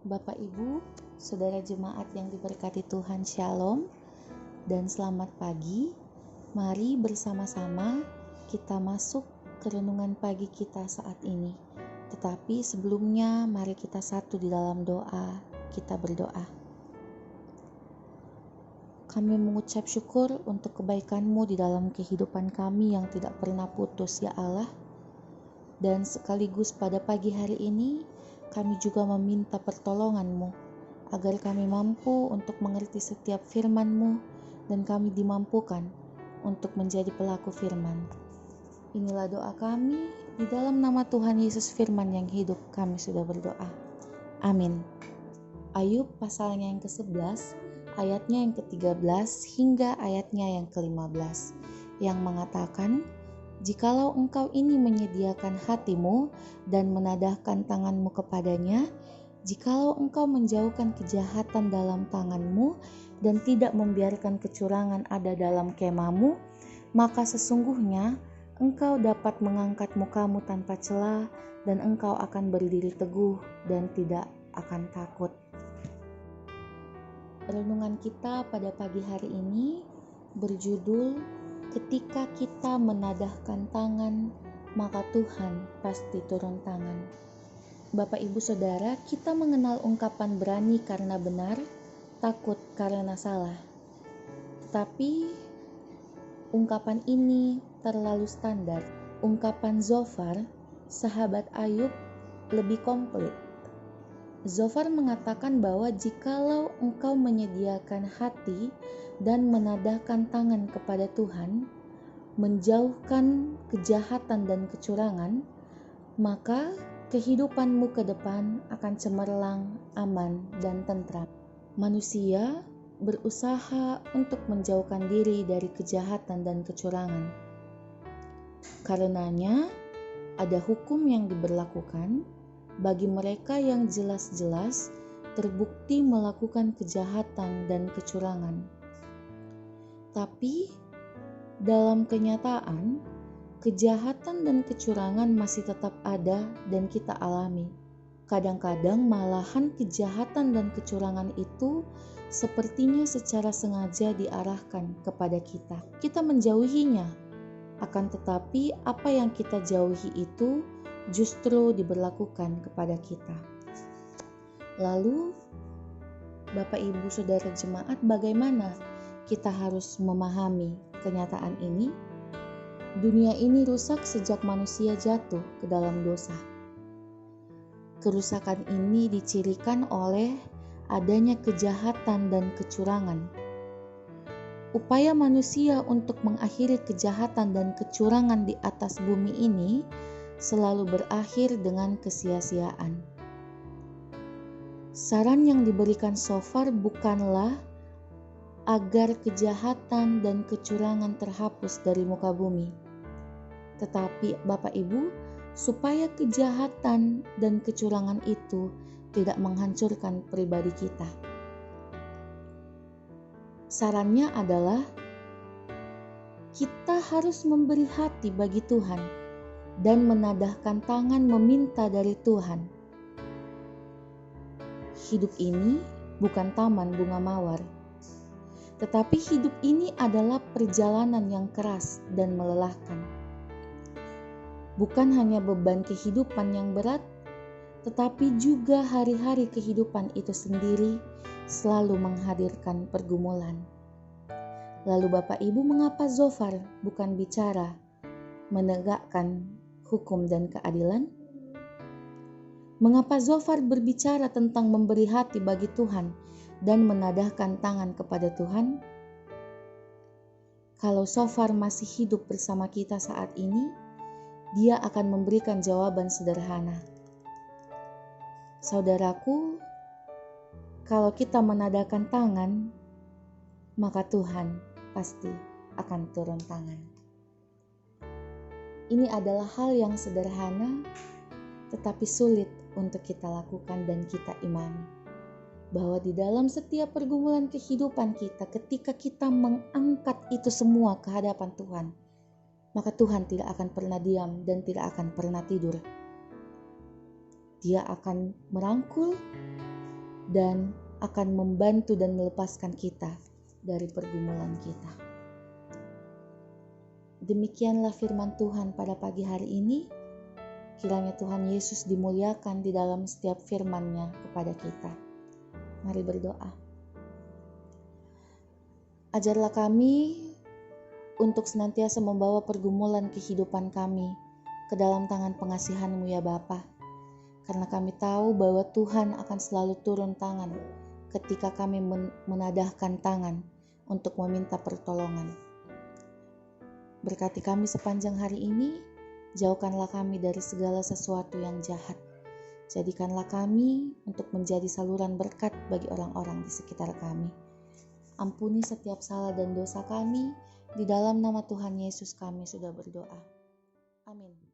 Bapak Ibu, saudara jemaat yang diberkati Tuhan, Shalom dan selamat pagi. Mari bersama-sama kita masuk ke renungan pagi kita saat ini. Tetapi sebelumnya mari kita satu di dalam doa. Kita berdoa. Kami mengucap syukur untuk kebaikan-Mu di dalam kehidupan kami yang tidak pernah putus, ya Allah. Dan sekaligus pada pagi hari ini kami juga meminta pertolongan-Mu agar kami mampu untuk mengerti setiap firman-Mu dan kami dimampukan untuk menjadi pelaku firman. Inilah doa kami, di dalam nama Tuhan Yesus Firman yang hidup kami sudah berdoa. Amin. Ayub pasalnya yang ke-11, ayatnya yang ke-13 hingga ayatnya yang ke-15 yang mengatakan, "Jikalau engkau ini menyediakan hatimu dan menadahkan tanganmu kepadanya, jikalau engkau menjauhkan kejahatan dalam tanganmu dan tidak membiarkan kecurangan ada dalam kemahmu, maka sesungguhnya engkau dapat mengangkat mukamu tanpa celah dan engkau akan berdiri teguh dan tidak akan takut." Renungan kita pada pagi hari ini berjudul "Ketika kita menadahkan tangan, maka Tuhan pasti turun tangan." Bapak Ibu Saudara, kita mengenal ungkapan berani karena benar, takut karena salah. Tetapi ungkapan ini terlalu standar. Ungkapan Zofar, sahabat Ayub, lebih komplit. Zofar mengatakan bahwa jikalau engkau menyediakan hati dan menadahkan tangan kepada Tuhan, menjauhkan kejahatan dan kecurangan, maka kehidupanmu ke depan akan cemerlang, aman, dan tentram. Manusia berusaha untuk menjauhkan diri dari kejahatan dan kecurangan. Karenanya, ada hukum yang diberlakukan bagi mereka yang jelas-jelas terbukti melakukan kejahatan dan kecurangan. Tapi dalam kenyataan, kejahatan dan kecurangan masih tetap ada dan kita alami. Kadang-kadang malahan kejahatan dan kecurangan itu sepertinya secara sengaja diarahkan kepada kita. Kita menjauhinya, akan tetapi apa yang kita jauhi itu justru diberlakukan kepada kita. Lalu, Bapak Ibu Saudara jemaat, bagaimana kita harus memahami kenyataan ini? Dunia ini rusak sejak manusia jatuh ke dalam dosa. Kerusakan ini dicirikan oleh adanya kejahatan dan kecurangan. Upaya manusia untuk mengakhiri kejahatan dan kecurangan di atas bumi ini selalu berakhir dengan kesia-siaan. Saran yang diberikan Zofar bukanlah agar kejahatan dan kecurangan terhapus dari muka bumi, tetapi Bapak Ibu, supaya kejahatan dan kecurangan itu tidak menghancurkan pribadi kita. Sarannya adalah kita harus memberi hati bagi Tuhan dan menadahkan tangan meminta dari Tuhan. Hidup ini bukan taman bunga mawar, tetapi hidup ini adalah perjalanan yang keras dan melelahkan. Bukan hanya beban kehidupan yang berat, tetapi juga hari-hari kehidupan itu sendiri selalu menghadirkan pergumulan. Lalu Bapak Ibu, mengapa Zofar bukan bicara menegakkan hukum dan keadilan? Mengapa Zofar berbicara tentang memberi hati bagi Tuhan dan menadahkan tangan kepada Tuhan? Kalau Zofar masih hidup bersama kita saat ini, dia akan memberikan jawaban sederhana. Saudaraku, kalau kita menadahkan tangan, maka Tuhan pasti akan turun tangan. Ini adalah hal yang sederhana, tetapi sulit untuk kita lakukan dan kita imani. Bahwa di dalam setiap pergumulan kehidupan kita, ketika kita mengangkat itu semua ke hadapan Tuhan, maka Tuhan tidak akan pernah diam dan tidak akan pernah tidur. Dia akan merangkul dan akan membantu dan melepaskan kita dari pergumulan kita. Demikianlah firman Tuhan pada pagi hari ini. Kiranya Tuhan Yesus dimuliakan di dalam setiap firman-Nya kepada kita. Mari berdoa. Ajarlah kami untuk senantiasa membawa pergumulan kehidupan kami ke dalam tangan pengasihan-Mu ya Bapa. Karena kami tahu bahwa Tuhan akan selalu turun tangan ketika kami menadahkan tangan untuk meminta pertolongan. Berkati kami sepanjang hari ini, jauhkanlah kami dari segala sesuatu yang jahat. Jadikanlah kami untuk menjadi saluran berkat bagi orang-orang di sekitar kami. Ampuni setiap salah dan dosa kami, di dalam nama Tuhan Yesus kami sudah berdoa. Amin.